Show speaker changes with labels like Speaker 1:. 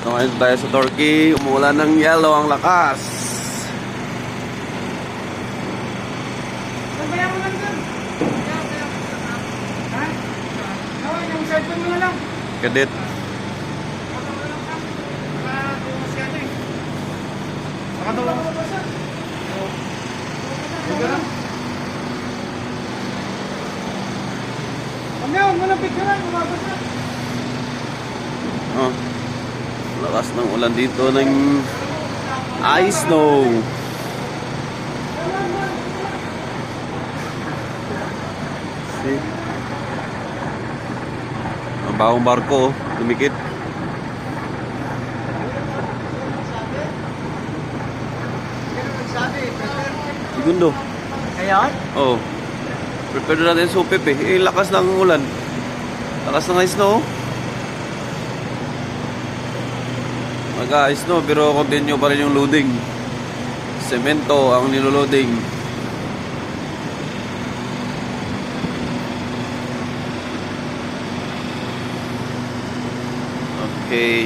Speaker 1: Ngayon tayo sa Turkey, umuulan ng yellow ang lakas.
Speaker 2: Sabayan mo lang dun. Ha? Oo, yung cellphone mo na lang.
Speaker 1: Kadit.
Speaker 2: Nakatawa mo. Huwag mo na picturean, umabot na.
Speaker 1: Oh. Lakas ng ulan dito ng ice snow. See? Ang bagong barko, tumikit. Segundo.
Speaker 2: Ngayon?
Speaker 1: Oh. Prepare na natin supip eh. Lakas ng ulan. Lakas ng ice snow. Mag-ice snow pero continue pa rin yung loading. Semento ang niloloading. Okay.